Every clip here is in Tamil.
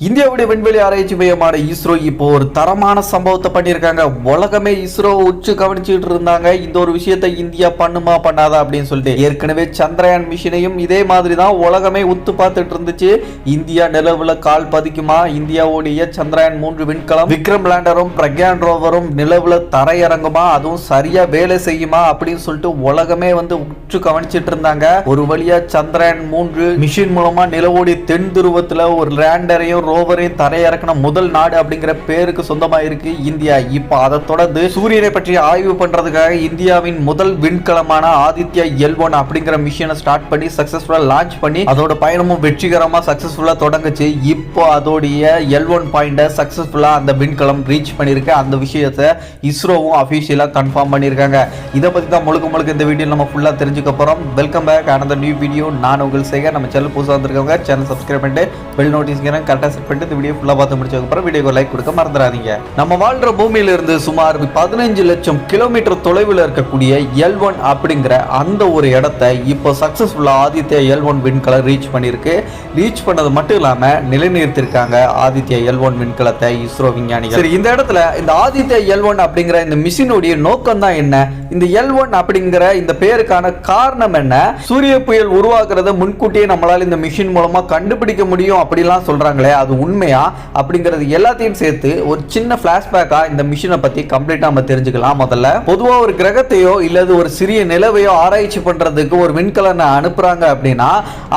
இந்தியாவுடைய விண்வெளி ஆராய்ச்சி மையமான இஸ்ரோ இப்போ ஒரு தரமான சம்பவத்தை பண்ணியிருக்காங்க. உலகமே இஸ்ரோ உச்சு கவனிச்சுட்டு இருந்தாங்க. இந்த ஒரு விஷயத்தை இந்தியா பண்ணுமா பண்ணாதா அப்படின்னு சொல்லிட்டு ஏற்கனவே சந்திரயான் மிஷினையும் இதே மாதிரி தான் உலகமே உத்து பார்த்துட்டு இருந்துச்சு. இந்தியா நிலவுல கால் பதிக்குமா, இந்தியாவுடைய சந்திரயான் 3 விண்கலம் விக்ரம் லேண்டரும் பிரக்யான் ரோவரும் நிலவுல தரையிறங்குமா, அதுவும் சரியா வேலை செய்யுமா அப்படின்னு சொல்லிட்டு உலகமே உற்று கவனிச்சிட்டு இருந்தாங்க. ஒரு வழியா சந்திரயான் 3 மிஷின் மூலமா நிலவுடைய தென் துருவத்துல ஒரு லேண்டரையும் ரோவரையும் தரையிறக்கின முதல் நாடு அப்படிங்கிற பேருக்கு சொந்தமா இருக்கு இந்தியா. இப்ப அதை தொடர்ந்து சூரியனை பற்றி ஆய்வு பண்றதுக்காக இந்தியாவின் முதல் விண்கலமான ஆதித்யா L1 அப்படிங்கிற மிஷனை ஸ்டார்ட் பண்ணி சக்சஸ்ஃபுல்லா லான்ச் பண்ணி அதோட பயணமும் வெற்றிகரமா சக்சஸ்ஃபுல்லா தொடங்குச்சு. இப்போ அதோடைய L1 பாயிண்ட சக்சஸ்ஃபுல்லா அந்த விண்கலம் ரீச் பண்ணிருக்கு. அந்த விஷயத்தை இஸ்ரோவும் அபிஷியலா கன்ஃபார்ம் பண்ணிருக்காங்க. இதை பத்தி தான் முழுக்க இந்த வீடியோ நம்ம ஃபுல்லா தெரிஞ்சுக்க போறோம். Welcome back another new video. நான் உங்கள் சேகர். நம்ம சேனல் புதுசாக வந்திருக்கவங்க சேனல் சப்ஸ்கிரைப் பண்ணிட்டு பெல் நோட்டிஃபிகேஷன் கரெக்டாக செட் பண்ணிட்டு இந்த வீடியோ ஃபுல்லா பார்த்து முடிச்சதுக்கு அப்புறம் வீடியோக்கு லைக் கொடுக்க மறந்துடாதீங்க. நம்ம வாழ்ற பூமியில இருந்து சுமார் 15 லட்சம் கிலோமீட்டர் தொலைவில் இருக்கக்கூடிய L1 அப்படிங்கிற அந்த ஒரு இடத்தை இப்போ சக்சஸ்ஃபுல்லா ஆதித்யா L1 விண்கலம் ரீச் பண்ணிருக்கு. ரீச் பண்ணது மட்டும் இல்லாம நிலைநிறுத்திருக்காங்க ஆதித்யா L1 விண்கலத்தை இஸ்ரோ விஞ்ஞானிகள். சரி, இந்த இடத்துல இந்த ஆதித்யா L1 அப்படிங்கிற இந்த மிஷினுடைய நோக்கம் தான் என்ன, இந்த L1 அப்படிங்கிற இந்த பேருக்கான காரணம் என்ன, சூரிய புயல் உருவாக்குறத முன்கூட்டியே நம்மளால இந்த மிஷின் மூலமா கண்டுபிடிக்க முடியும் அப்படிலாம் சொல்றாங்களே, அது உண்மையா அப்படிங்கிறது எல்லாத்தையும் சேர்த்து ஒரு சின்ன பிளாஷ்பேக்கா இந்த மிஷினை பத்தி கம்ப்ளீட்டா நம்ம தெரிஞ்சுக்கலாம். முதல்ல பொதுவா ஒரு கிரகத்தையோ இல்லது ஒரு சிறிய நிலவையோ ஆராய்ச்சி பண்றதுக்கு ஒரு விண்கலனை அனுப்புறாங்க அப்படின்னா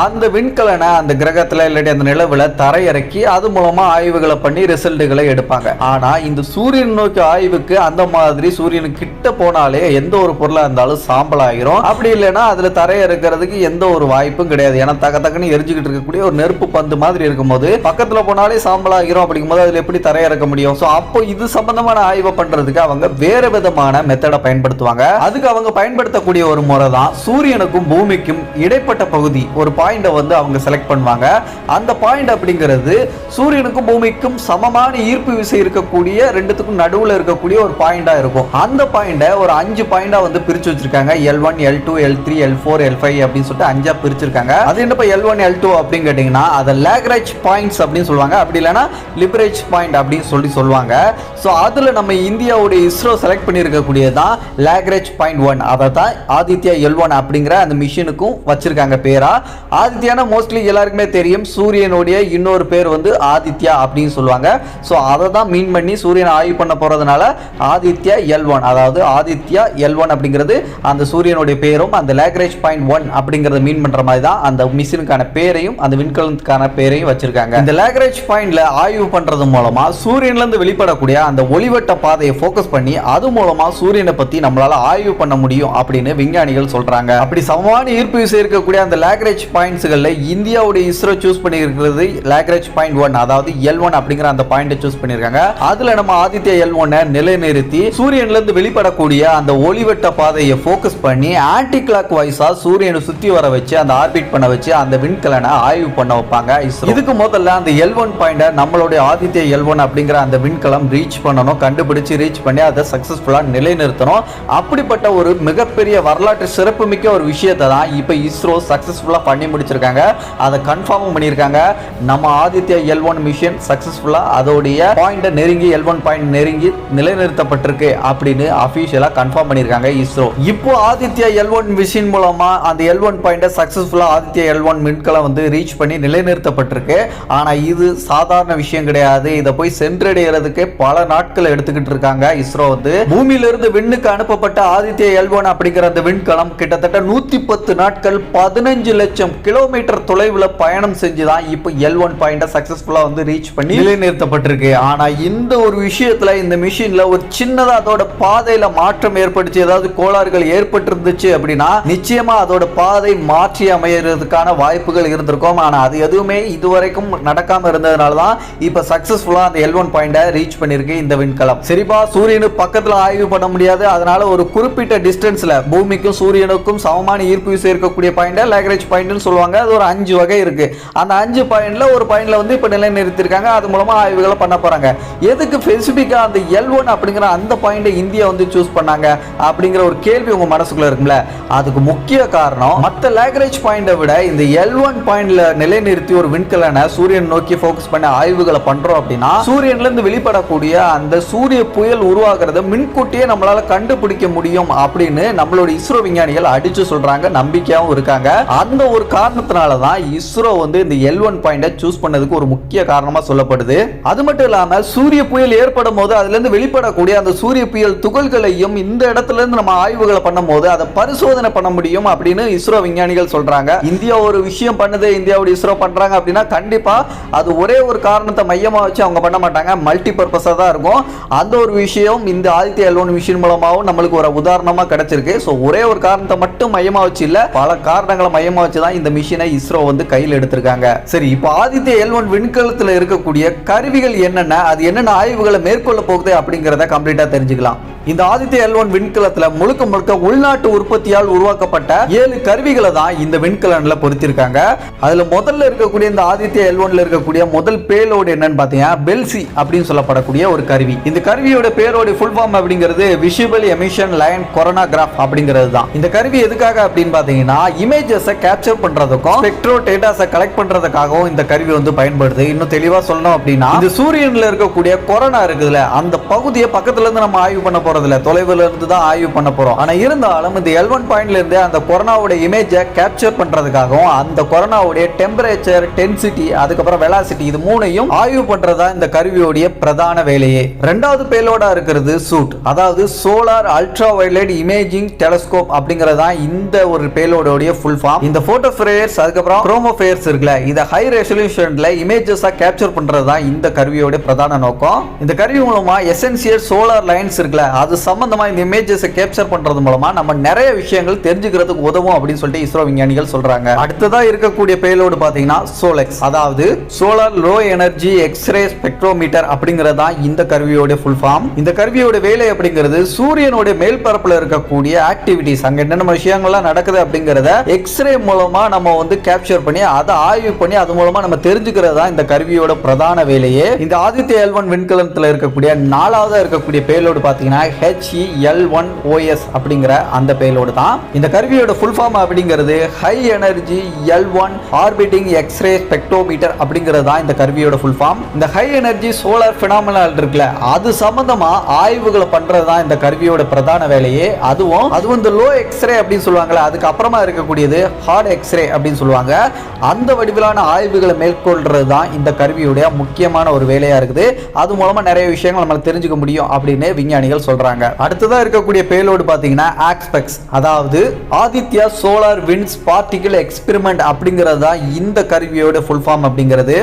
அந்த விண்கலனை அந்த கிரகத்துல இல்லாட்டி அந்த நிலவுல தரையிறக்கி அது மூலமா ஆய்வுகளை பண்ணி ரிசல்ட்டுகளை எடுப்பாங்க. ஆனா இந்த சூரியன் நோக்கி ஆய்வுக்கு அந்த மாதிரி சூரியனு கிட்ட போனாலே எந்த ஒரு பொருளா இருந்தாலும் சாம்பல் ஆகிரும். அப்படி இல்லைன்னா அதுல தரையிறக்கிறதுக்கு எந்த ஒரு வாய்ப்பும் கிடையாது. ஏன்னா தக்கன்னு எரிஞ்சுக்கிட்டு இருக்கக்கூடிய ஒரு நெருப்பு பந்து மாதிரி இருக்கும்போது பக்கத்துல போனாலே சாம்பல் ஆகிரும். அப்படிங்கும்போது அதுல எப்படி தரையிறக்க முடியும்? சோ அப்போ இது சம்பந்தமான ஆய்வு பண்றதுக்கு அவங்க வேற விதமான மெத்தடை பயன்படுத்துவாங்க. அதுக்கு அவங்க பயன்படுத்தக்கூடிய ஒரு முறை தான் சூரியனுக்கும் பூமிக்கும் இடைப்பட்ட பகுதி ஒரு பாயிண்ட அவங்க செலக்ட் பண்ணுவாங்க. அந்த பாயிண்ட் அப்படிங்கிறது சூரியனுக்கும் பூமிக்கும் சமமான ஈர்ப்பு விசை இருக்கக்கூடிய ரெண்டுத்துக்கும் நடுவுல இருக்கக்கூடிய ஒரு பாயிண்டா இருக்கும். அந்த பாயிண்ட ஒரு 5 பாயிண்டா பிரிச்சு வச்சிருக்காங்க. L1, L2, L3, L4, L5 அப்படின்னு சொல்லிட்டு 5ஆ பிரிச்சிருக்காங்க. அது என்னப்பா L1, L2 அப்படின்னு கேட்டீங்கன்னா அதை லாக்ரேஞ்ச் பாயிண்ட்ஸ் அப்படின்னு சொல்லுவாங்க. அப்படி இல்லைன்னா லிபரேஜ் பாயிண்ட் அப்படின்னு சொல்லுவாங்க. ஸோ அதில் நம்ம இந்தியாவுடைய இஸ்ரோ செலக்ட் பண்ணியிருக்கக்கூடியதான் லாக்ரேஞ்ச் பாயிண்ட் 1. அதை தான் ஆதித்யா L1 அப்படிங்கிற அந்த மிஷினுக்கும் வச்சிருக்காங்க பேரா. ஆதித்யானா மோஸ்ட்லி எல்லாருக்குமே தெரியும், சூரியனுடைய இன்னொரு பேர் ஆதித்யா அப்படின்னு சொல்லுவாங்க. ஸோ அதை தான் மீன் பண்ணி சூரியனை ஆய்வு பண்ண போறதுனால ஆதித்யா L1, அதாவது ஆதித்யா L1 அப்படிங்கிறது அந்த சூரியனுடைய பேரும் அந்த லாக்ரேஞ்ச் பாயிண்ட் 1 அப்படிங்கிறத மீன் பண்ற மாதிரி தான் அந்த மிஷினுக்கான பேரையும் அந்த விண்கலத்துக்கான பேரையும் வச்சிருக்காங்க. இந்த லாக்ரேஞ்ச் பாயிண்ட்ல ஆய்வு பண்றது மூலமா சூரியன்ல இருந்து வெளிப்படக்கூடிய அந்த ஒளிவட்ட பாதையை ஃபோக்கஸ் பண்ணி அது மூலமா சூரியனை பத்தி நம்மளால ஆய்வு பண்ண முடியும் அப்படின்னு விஞ்ஞானிகள் சொல்றாங்க. அப்படி சமமான ஈர்ப்பு விசை இருக்கக்கூடிய அந்த லாக்ரேஞ்ச் பாயிண்ட்ஸ்கள்ல இந்தியாவுடைய இஸ்ரோ சூஸ் பண்ணி இருக்கிறது லாக்ரேஞ்ச் பாயிண்ட் 1, அதாவது L1 அப்படிங்கிற அந்த பாயிண்ட சூஸ் பண்ணிருக்காங்க. அதுல நம்ம ஆதித்யா L1 நிலைநிறுத்தி சூரியன்ல இருந்து வெளிப்படக்கூடிய அந்த ஒளிவட்ட பாதையை ஃபோக்கஸ் பண்ணி ஆன்டி கிளாக் வைஸா சூரியனை சுத்தி வர வச்சு அந்த ஆர்பிட் பண்ண வச்சு அந்த விண்கலனை ஆய்வு பண்ண வைப்பாங்க இஸ்ரோ. இதுக்கு முதல்ல அந்த L1 பாயிண்ட நம்மளுடைய ஆதித்யா L1 அப்படிங்கிற அந்த விண்கலம் ரீச் பண்ணணும், கண்டுபிடிச்சு ரீச் பண்ணி அதை சக்சஸ்ஃபுல்லா நிலைநிறுத்தணும். அப்படிப்பட்ட ஒரு மிகப்பெரிய வரலாற்று சிறப்புமிக்க ஒரு விஷயத்தை தான் இப்ப இஸ்ரோ சக்சஸ்ஃபுல்லா பண்ணி முடிச்சிருக்காங்க. அதை கன்ஃபார்ம் பண்ணியிருக்காங்க. நம்ம ஆதித்யா L1 மிஷன் சக்சஸ்ஃபுல்லா அதோடைய பாயிண்ட நெருங்கி L1 பாயிண்ட் நெருங்கி நிலைநிறுத்தப்பட்டிருக்கு அப்படின்னு அபிஷியலா கன்ஃபார்ம் பண்ணியிருக்காங்க இஸ்ரோ. இப்போ ஆதித்யா L1 மிஷன் மூலமா அந்த L1 பாயிண்ட சக்சஸ்ஃபுல்லா ஆதித்யா L1 விண்கலம் ரீச் பண்ணி நிலைநிறுத்தப்பட்டிருக்கு. ஆனா இது சாதாரண விஷயம் கிடையாது. இதை போய் சென்றடைகிறதுக்கு பல நாட்கள் எடுத்துக்கிட்டு இருக்காங்க இஸ்ரோ. பூமியிலிருந்து விண்ணுக்கு அனுப்பப்பட்ட ஆதித்யா L1 அப்படிங்கிற அந்த விண்கலம் கிட்டத்தட்ட 110 நாட்கள் 15 லட்சம் கிலோமீட்டர் தொலைவில் பயணம் செஞ்சுதான் இப்போ L1 பாயிண்ட சக்சஸ்ஃபுல்லா ரீச் பண்ணி நிலைநிறுத்தப்பட்டிருக்கு. ஆனா இந்த ஒரு விஷயத்துல இந்த மிஷின்ல ஒரு சின்னதா அதோட பாதையில மாற்றம் ஏற்பட்டுச்சு, ஏதாவது கோளாறுகள் ஏற்பட்டிருந்துச்சு அப்படின்னா நிச்சயமா அதோட பாதை மாற்றி அமையறதுக்கான வாய்ப்புகள் இருந்திருக்கும். ஆனா அது எதுவுமே இதுவரைக்கும் நடக்காம இருந்ததுனால தான் இப்ப சக்சஸ்ஃபுல்லா அந்த L1 பாயிண்ட ரீச் பண்ணிருக்கு இந்த விண்கலம். சரிப்பா, சூரியனு பக்கத்துல ஆய்வு பண்ண முடியாது, அதனால ஒரு குறிப்பிட்ட டிஸ்டன்ஸ்ல பூமிக்கும் சூரியனுக்கும் சமமான ஈர்ப்பு விசை இருக்கக்கூடிய பாயிண்ட லாக்ரேஞ்ச் பாயிண்ட்னு சொல்லுவாங்க. அது ஒரு 5 வகை இருக்கு. அந்த 5 பாயிண்ட்ல ஒரு பாயிண்ட்ல இப்ப நிலைநிறுத்திருக்காங்க. அது மூலமா ஆய்வுகளை பண்ண போறாங்க. எதுக்கு ஸ்பெசிபிக்கா அந்த L1 அப்படிங்கிற அந்த பாயிண்ட இந்தியா சூஸ் பண்ணாங்க அப்படிங்கிற ஒரு கேள்வி உங்க மனசுக்குள்ள இருக்கும்ல. அதுக்கு முக்கிய காரணம் மற்ற லாக்ரேஞ்ச் பாயிண்ட விட இந்த L1 பாயிண்ட்ல நிலைநிறுத்தி ஒரு விண்கலனை சூரியன் நோக்கி நோக்கி ஃபோக்கஸ் பண்ணி ஆய்வுகளை பண்றோம் அப்படின்னா சூரியன்ல இருந்து வெளிப்படக்கூடிய அந்த சூரிய புயல் உருவாகிறத முன்கூட்டியே நம்மளால கண்டுபிடிக்க முடியும் அப்படின்னு நம்மளோட இஸ்ரோ விஞ்ஞானிகள் அடிச்சு சொல்றாங்க, நம்பிக்கையாவும் இருக்காங்க. அந்த ஒரு காரணத்தினால தான் இஸ்ரோ வந்து இந்த L1 பாயிண்டை சூஸ் பண்ணதுக்கு ஒரு முக்கிய காரணமா சொல்லப்படுது. அது மட்டும் இல்லாம சூரிய புயல் ஏற்படும் போது அதுல இருந்து வெளிப்படக்கூடிய அந்த சூரிய புயல் துகள்களையும் இந்த இடத்துல இருந்து நம்ம ஆய்வுகளை பண்ணும் போது அதை பரிசோதனை பண்ண முடியும் அப்படின்னு இஸ்ரோ விஞ்ஞானிகள் சொல்றாங்க. இந்தியா ஒரு விஷயம் பண்ணுது, இந்தியாவோட இஸ்ரோ பண்றாங்க அப்படின்னா கண்டிப்பா அது ஒரே ஒரு காரணத்தை மையமா வச்சு அவங்க பண்ண மாட்டாங்க, மல்டி பர்பஸா தான் இருக்கும். அந்த ஒரு விஷயம் இந்த ஆதித்யா L1 மிஷின் மூலமாவும் நம்மளுக்கு ஒரு உதாரணமா கிடைச்சிருக்கு. சோ ஒரே ஒரு காரணத்தை மட்டும் மையமா வச்சு இல்ல, பல காரணங்களை மையமா வச்சு தான் இந்த மிஷினை இஸ்ரோ வந்து கையில் எடுத்திருக்காங்க. சரி, இப்போ ஆதித்யா L1 விண்கலத்தில் இருக்கக்கூடிய கருவிகள் என்னென்ன, அது என்னென்ன ஆய்வுகளை மேற்கொள்ள போகுது அப்படிங்கிறத கம்ப்ளீட்டா தெரிஞ்சுக்கலாம். இந்த ஆதித்யா L1 விண்கலத்துல முழுக்க முழுக்க உள்நாட்டு உற்பத்தியால் உருவாக்கப்பட்ட 7 கருவிகளை தான் இந்த விண்கலன்ல பொருத்திருக்காங்க. அதுல முதல்ல இருக்கக்கூடிய இந்த ஆதித்யா L1ல இருக்கக்கூடிய முதல் பேலோடு என்னன்னு பாத்தீங்கன்னா பெல்சி அப்படின்னு சொல்லப்படக்கூடிய ஒரு கருவி. இந்த கருவியோட பேரோட ஃபுல் ஃபார்ம் அப்படிங்கிறது விசிபிள் எமிஷன் லைன் கொரோனாகிராஃப் அப்படிங்கிறது தான். இந்த கருவி எதுக்காக அப்படின்னு பாத்தீங்கன்னா இமேஜஸை கேப்சர் பண்றதுக்கும் ஸ்பெக்ட்ரோ டேட்டாஸை கலெக்ட் பண்றதுக்காகவும் இந்த கருவி வந்து பயன்படுது. இன்னும் தெளிவா சொல்லணும் அப்படின்னா இந்த சூரியன்ல இருக்கக்கூடிய கொரோனா இருக்குதுல அந்த பகுதியை பக்கத்துல இருந்து நம்ம ஆய்வு பண்ண போறோம், தொலைவில் இருந்து தான் ஆய்வு பண்ண போறோம். ஆனா இருந்தாலும் இந்த L1 பாயிண்ட்ல இருந்து அந்த கொரோனாவோட இமேஜை கேப்சர் பண்றதுக்காகவும் அந்த கொரோனாவுடைய டெம்பரேச்சர், டென்சிட்டி, அதுக்கப்புறம் வெலாசிட்டி இது மூணையும் ஆய்வு பண்றதா இந்த கருவியோட பிரதான வேலையே. இரண்டாவது பேலோடா இருக்கிறது சூட், அதாவது solar ultra violet imaging telescope அப்படிங்கறதா இந்த ஒரு பேலோட ஃபுல் ஃபார்ம். இந்த போட்டோ ஃபிரேர்ஸ் அதுக்கப்புறம் குரோமோஃபேர்ஸ் இருக்குல, இத ஹை ரெசல்யூஷன்ல இமேஜஸா கேப்சர் பண்றதா இந்த கருவியோட பிரதான நோக்கம். இந்த கருவி மூலமா எசென்சியல் சோலார் லைன்ஸ் இருக்குல அது சம்பந்தமா இந்த இமேஜஸை கேப்சர் பண்றது மூலமா நம்ம நிறைய விஷயங்கள் தெரிஞ்சுக்கிறதுக்கு உதவும் அப்படின்னு சொல்லிட்டு இஸ்ரோ விஞ்ஞானிகள் சொல்றாங்க. அடுத்ததா இருக்கக்கூடிய பேலோடு பாத்தீங்கன்னா சோலெக்ஸ், அதாவது solar low energy x ray spectrometer அப்படிங்கறதா இந்த கருவியோட ஃபுல் ஃபார்ம். இந்த கருவியோட வேலை அப்படிங்கிறது சூரியனோட மேல் பரப்புல இருக்கக்கூடிய ஆக்டிவிட்டிஸ், அங்க என்னென்ன விஷயங்கள்லாம் நடக்குது அப்படிங்கறத எக்ஸ்ரே மூலமா நம்ம வந்து கேப்சர் பண்ணி அதை ஆய்வு பண்ணி அது மூலமா நம்ம தெரிஞ்சுக்கிறதா இந்த கருவியோட பிரதான வேலையே. இந்த ஆதித்யா L1 விண்கலத்துல இருக்கக்கூடிய 4ஆவதா இருக்கக்கூடிய பேலோடு பாத்தீங்கன்னா HEL1OS அப்படிங்கிற அந்த பேலோடு தான். இந்த கருவியோட ஃபுல் ஃபார்ம் அப்படிங்கிறது high energy L1 orbiting x-ray spectrometer அப்படிங்கிறது தான் இந்த கருவியோட ஃபுல் ஃபார்ம். இந்த ஹை எனர்ஜி சோலார் பினாமினல் இருக்குல்ல அது சம்பந்தமா ஆய்வுகளை பண்றது தான் இந்த கருவியோட பிரதான வேலையே. அதுவும் இந்த லோ எக்ஸ்ரே அப்படின்னு சொல்லுவாங்கல்ல, அதுக்கு அப்புறமா இருக்கக்கூடியது ஹார்ட் எக்ஸ்ரே அப்படின்னு சொல்லுவாங்க. அந்த வடிவிலான ஆய்வுகளை மேற்கொள்றது தான் இந்த கருவியோட முக்கியமான ஒரு வேலையா இருக்குது. அது மூலமா நிறைய விஷயங்கள் நம்ம தெரிஞ்சுக்க முடியும் அப்படின்னு விஞ்ஞானிகள் சொல்றாங்க. அடுத்ததா இருக்கக்கூடிய பேலோடு பாத்தீங்கன்னா ஆக்ஸ்பெக்ஸ், அதாவது Aditya solar winds particle experiment அப்படிங்கறதா இந்த கருவியோட ஃபுல் ஃபார்ம் அப்படிங்கிறது.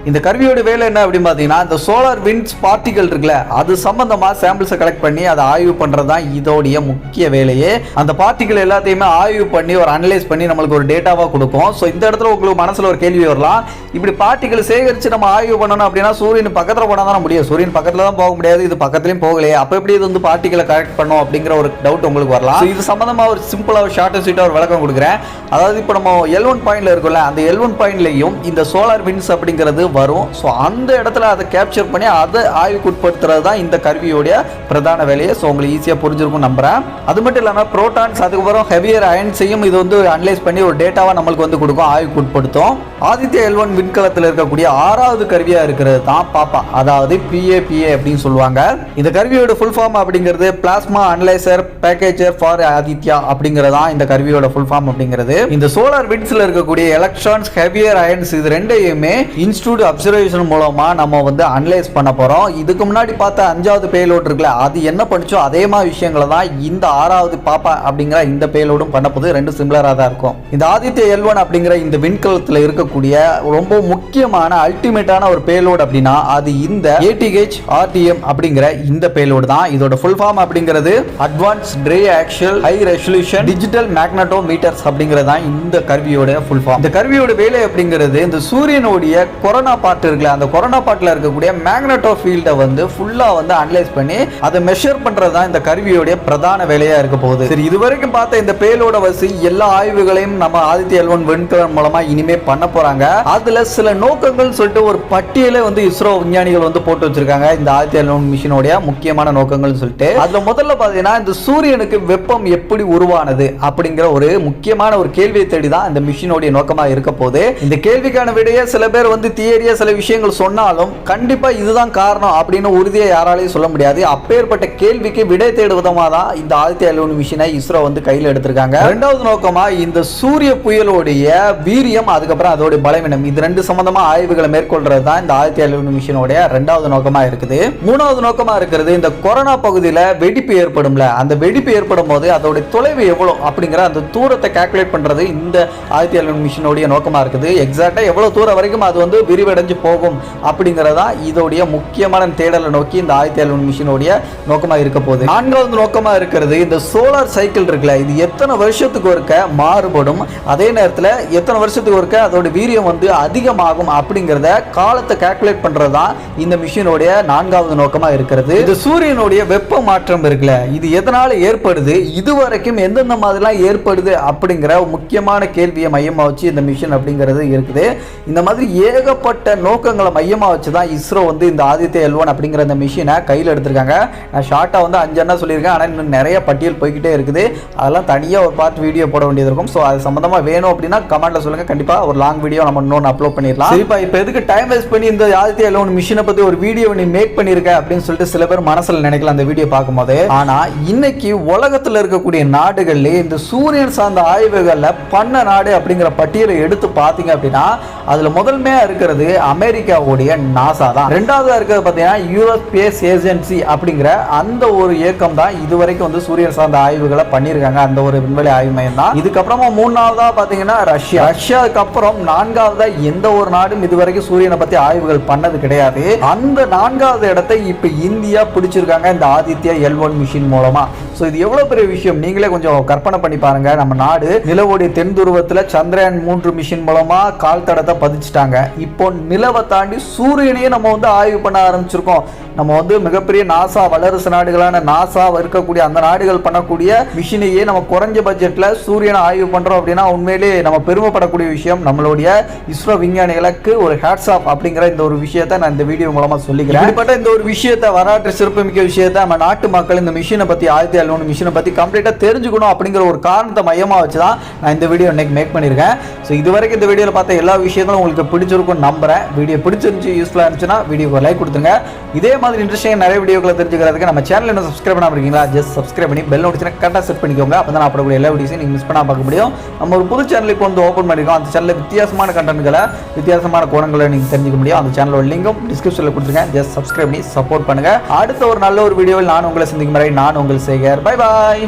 இந்த கருவியோட வேலை என்ன அப்படின்னு பாத்தீங்கன்னா இந்த சோலார் விண்ட்ஸ் பார்ட்டிகல் இருக்குல்ல அது சம்பந்தமா சாம்பிள்ஸை கலெக்ட் பண்ணி அதை ஆய்வு பண்றது தான் இதோடைய முக்கிய வேலையே. அந்த பார்ட்டிகல் எல்லாத்தையுமே ஆய்வு பண்ணி ஒரு அனலைஸ் பண்ணி நம்மளுக்கு ஒரு டேட்டாவா கொடுக்கும். ஸோ இந்த இடத்துல உங்களுக்கு மனசுல ஒரு கேள்வி வரலாம், இப்படி பார்ட்டிகல் சேகரிச்சு நம்ம ஆய்வு பண்ணணும் அப்படின்னா சூரியன் பக்கத்துல போனா தான் முடியும், சூரியன் பக்கத்துல தான் போக முடியாது, இது பக்கத்துலயும் போகலையே, அப்ப எப்படி இது வந்து பார்ட்டிகலை கலெக்ட் பண்ணும் அப்படிங்கிற ஒரு டவுட் உங்களுக்கு வரலாம். இது சம்பந்தமா ஒரு சிம்பிளா ஒரு ஷார்ட் அண்ட் ஸ்வீட்டா ஒரு விளக்கம் கொடுக்குறேன். அதாவது இப்போ நம்ம L1 பாயிண்ட்ல இருக்குல்ல அந்த L1 பாயிண்ட்லயும் இந்த சோலார் விண்ட்ஸ் அப்படிங்கிறது வரும். ஸோ அந்த இடத்துல அதை கேப்சர் பண்ணி அதை ஆய்வுக்கு உட்படுத்துறது தான் இந்த கருவியோடைய பிரதான வேலையை. ஸோ உங்களுக்கு ஈஸியாக புரிஞ்சிருக்கும் நம்புறேன். அது மட்டும் இல்லாமல் புரோட்டான்ஸ் அதுக்கப்புறம் ஹெவியர் அயன்ஸையும் இது வந்து அனலைஸ் பண்ணி ஒரு டேட்டாவை நம்மளுக்கு வந்து கொடுக்கும், ஆய்வுக்கு உட்படுத்தும். ஆதித்யா L1 விண்கலத்தில் இருக்கக்கூடிய 6வது கருவியா இருக்கிறது தான் பாப்பா, அதாவது PAPA அப்படின்னு சொல்லுவாங்க. இந்த கருவியோட ஃபுல் ஃபார்ம் அப்படிங்கிறது பிளாஸ்மா அனலைசர் பேக்கேஜர் ஃபார் ஆதித்யா அப்படிங்கிறதா இந்த கருவியோட ஃபுல் ஃபார்ம் அப்படிங்கிறது. இந்த சோலார் விண்ட்ஸ்ல இருக்கக்கூடிய எலக்ட்ரான்ஸ் ஹெவியர் அயன்ஸ் இது ரெண்டையுமே இன்ஸ்டிடியூட் அப்சர்வேஷன் மூலமா நம்ம வந்து அனலைஸ் பண்ண போறோம். இதுக்கு முன்னாடி பார்த்த 5வது பேலோட் இருக்குல்ல அது என்ன பண்ணுச்சோ அதே மாதிரி விஷயங்களை தான் இந்த 6வது பாப்பா அப்படிங்கிற இந்த பேலோடும் பண்ண போது, ரெண்டு சிமிலரா தான் இருக்கும். இந்த ஆதித்யா L1 அப்படிங்கிற இந்த விண்கலத்தில் இருக்கக்கூடிய ரொம்ப முக்கியமான அல்டிமேட்டான ஒரு பேலோட் அப்படின்னா அது இந்த ATH RTM அப்படிங்கிற இந்த பேலோடு தான். இதோட ஃபுல் ஃபார்ம் அப்படிங்கிறது advance triaxial high resolution digital magnetometers அப்படிங்கிறது தான் இந்த கருவியோட ஃபுல் ஃபார்ம். இந்த கருவியோட வேலை அப்படிங்கிறது இந்த சூரியனுடைய கொரோனா பார்ட் இருக்குல்ல அந்த கொரோனா பார்ட்ல இருக்கக்கூடிய மேக்னட்டோ ஃபீல்டை வந்து ஃபுல்லா வந்து அனலைஸ் பண்ணி அதை மெஷர் பண்றது தான் இந்த கருவியோட பிரதான வேலையா இருக்க போகுது. சரி, இதுவரைக்கும் பார்த்த இந்த பேலோட வசி எல்லா ஆய்வுகளையும் நம்ம ஆதித்யா L1 விண்கலம் மூலமா இனிமே பண்ண போறாங்க. அதுல சில நோக்கங்கள் சொல்லிட்டு ஒரு பட்டியலை வந்து இஸ்ரோ விஞ்ஞானிகள் வந்து போட்டு வச்சிருக்காங்க. இந்த ஆதித்யா L1 மிஷினோட முக்கியமான நோக்கங்கள் சொல்லிட்டு அதுல முதல்ல பாத்தீங்கன்னா இந்த சூரியனுக்கு வெப்பம் எப்படி உருவானது அப்படிங்கிற ஒரு முக்கியமான ஒரு கேள்வியை தேடி தான் இந்த மிஷினோட நோக்கமா இருக்க போகுது. இந்த கேள்விக்கான விடையை சில பேர் வந்து ஏரியா சில விஷயங்கள் சொன்னாலும் கண்டிப்பா இதுதான் காரணம் அப்படின்னு உறுதியை யாராலையும் சொல்ல முடியாது. அப்பேற்பட்ட கேள்விக்கு விடை தேடும் விதமாக தான் இந்த ஆதித்யா L1 மிஷினை இஸ்ரோ வந்து கையில் எடுத்திருக்காங்க. இரண்டாவது நோக்கமா இந்த சூரிய புயலோடைய வீரியம், அதுக்கப்புறம் அதோட பலவீனம், இது ரெண்டு சம்பந்தமா ஆய்வுகளை மேற்கொள்றது தான் இந்த ஆதித்யா L1 மிஷினோட இரண்டாவது நோக்கமா இருக்குது. மூணாவது நோக்கமா இருக்கிறது இந்த கொரோனா பகுதியில் வெடிப்பு ஏற்படும்ல, அந்த வெடிப்பு ஏற்படும் போது அதோட தொலைவு எவ்வளவு அப்படிங்கிற அந்த தூரத்தை கால்குலேட் பண்றது இந்த ஆதித்யா L1 மிஷினோட நோக்கமா இருக்குது. எக்ஸாக்டா எவ்வளவு தூரம் வரைக்கும் அது வந்து விரிவடைஞ்சு போகும் அப்படிங்கறதா இதோடைய முக்கியமான தேடலை நோக்கி இந்த ஆதித்யா L1 மிஷினோட நோக்கமா இருக்க போகுது. நான்காவது நோக்கமா இருக்கிறது இந்த சோலார் சைக்கிள் இருக்குல்ல, இது எத்தனை வருஷத்துக்கு ஒருக்க மாறுபடும், அதே நேரத்தில் எத்தனை வருஷத்துக்கு ஒருக்க அதோட வீரியம் வந்து அதிகமாகும் அப்படிங்கிறத காலத்தை கால்குலேட் பண்றதுதான் இந்த மிஷினோட நான்காவது நோக்கமா இருக்கிறது. இந்த சூரியனுடைய வெப்ப மாற்றம் இருக்குல்ல, இது எதனால ஏற்படுது, இதுவரைக்கும் எந்தெந்த மாதிரிலாம் ஏற்படுது அப்படிங்கிற முக்கியமான கேள்வியை மையமா வச்சு இந்த மிஷின் அப்படிங்கிறது இருக்குது. இந்த மாதிரி ஏகப்பட்ட நோக்கங்களை மையமா வச்சு தான் இஸ்ரோ வந்து இந்த ஆதித்யா L1 அப்படிங்கிற இந்த மிஷினை கையில் எடுத்திருக்காங்க. நான் ஷார்ட்டா வந்து 5 எண்ணா சொல்லியிருக்கேன், ஆனால் இன்னும் நிறைய பட்டியல் போய்கிட்டே இருக்குது. அதெல்லாம் தனியாக ஒரு பார்ட் வீடியோ போட வேண்டியது இருக்கும். ஸோ அது சம்பந்தமா வேணும் அப்படின்னா கமெண்ட்ல சொல்லுங்க, கண்டிப்பா ஒரு லாங் வீடியோ நம்ம இன்னொன்று அப்லோட் பண்ணிடலாம். சரிப்பா, இப்போ எதுக்கு டைம் வேஸ்ட் பண்ணி இந்த ஆதித்யா L1 மிஷினை பத்தி ஒரு வீடியோ நீ மேக் பண்ணிருக்க அப்படின்னு சொல்லிட்டு சில பேர் மனசுல நினைக்கலாம் அந்த வீடியோ பார்க்கும்போது. ஆனா இன்னைக்கு உலகத்தில் இருக்கக்கூடிய நாடுகள்ல இந்த சூரியன் சார்ந்த ஆய்வுகள்ல பண்ண நாடு அப்படிங்கிற பட்டியலை எடுத்து பார்த்தீங்க அப்படின்னா அதுல முதன்மையா இருக்கிறது அமெரிக்காவுடைய நாசா தான். ரெண்டாவதா இருக்கிறது பார்த்தீங்கன்னா யூஎஸ் ஸ்பேஸ் ஏஜென்சி அப்படிங்கிற அந்த ஒரு இயக்கம் தான் இதுவரைக்கும் வந்து சூரியன் சார்ந்த ஆய்வுகளை பண்ணியிருக்காங்க. அந்த ஒரு விண்வெளி ஆய்வு மையம் தான். இதுக்கப்புறமா மூணாவதா பார்த்தீங்கன்னா ரஷ்யாவுக்கு அப்புறம் நான்காவதா எந்த ஒரு நாடும் இதுவரைக்கும் சூரியனை பத்தி ஆய்வுகள் பண்ணது கிடையாது. அந்த நான்காவது இடத்தை இப்ப இந்தியா பிடிச்சிருக்காங்க இந்த ஆதித்யா L1 மிஷின் மூலமா. சோ இது எவ்வளவு பெரிய விஷயம் நீங்களே கொஞ்சம் கற்பனை பண்ணி பாருங்க. நம்ம நாடு நிலவுடைய தென் துருவத்துல சந்திரயான் 3 மிஷின் மூலமா கால் தடத்தை பதிச்சுட்டாங்க. இப்போ நிலவை தாண்டி சூரியனையே நம்ம வந்து ஆய்வு பண்ண ஆரம்பிச்சிருக்கோம். நம்ம வந்து மிகப்பெரிய நாசா வல்லரசு நாடுகளான நாசா இருக்கக்கூடிய அந்த நாடுகள் பண்ணக்கூடிய மிஷினையே நம்ம குறைஞ்ச பட்ஜெட்ல சூரியனை ஆய்வு பண்றோம் அப்படின்னா உண்மையிலே நம்ம பெருமைப்படக்கூடிய விஷயம். நம்மளுடைய இஸ்ரோ விஞ்ஞானிகளுக்கு ஒரு ஹேட்ஸ் ஆஃப் அப்படிங்கிற இந்த ஒரு விஷயத்தை நான் இந்த வீடியோ மூலமா சொல்லிக்கிறேன். இப்படிப்பட்ட இந்த ஒரு விஷயத்தை, வரலாற்று சிறப்புமிக்க விஷயத்தை நம்ம நாட்டு மக்கள் இந்த மிஷினை பத்தி ஆதித்யா L1 மிஷினை பத்தி கம்ப்ளீட்டா தெரிஞ்சுக்கணும் அப்படிங்கிற ஒரு காரணத்தை மையமா வச்சுதான் நான் இந்த வீடியோ இன்னைக்கு மேக் பண்ணியிருக்கேன். ஸோ இதுவரைக்கும் இந்த வீடியோவில் பார்த்த எல்லா விஷயங்களும் உங்களுக்கு பிடிச்சிருக்கும் நம்புறேன். வீடியோ பிடிச்சிருந்துச்சு, யூஸ்ஃபுல்லாக இருந்துச்சுன்னா வீடியோக்கு லைக் கொடுத்துருங்க. இதே மாதிரி இன்ட்ரெஸ்டிங் நிறைய வீடியோக்களை தெரிஞ்சுக்கிறதுக்கு நம்ம சேனல் இன்னும் சப்ஸ்கிரைப் பண்ணாம இருக்கீங்களா, ஜஸ்ட் சப்ஸ்கிரைப் பண்ணி பெல் நோட்டிஃபிகேஷன் கரெக்டாக செட் பண்ணிக்கோங்க. அப்போ தான் அப்படி எல்லா வீடியோஸையும் நீங்கள் மிஸ் பண்ணாம பார்க்க முடியும். நம்ம ஒரு புது சேனல் இப்போ வந்து ஓப்பன் பண்ணிருக்கோம். அந்த சேனலில் வித்தியாசமான கண்டென்ட்களை, வித்தியாசமான கோணங்களை நீங்கள் தெரிஞ்சுக்க முடியும். அந்த சேனலோட லிங்கும் டிஸ்கிரிப்ஷனில் கொடுத்துருக்கேன். ஜஸ்ட் சப்ஸ்கிரைப் பண்ணி சப்போர்ட் பண்ணுங்க. அடுத்த ஒரு நல்ல ஒரு வீடியோவில் நான் உங்களை சந்திக்கும் வரை நான் உங்கள் சேகர். Bye bye.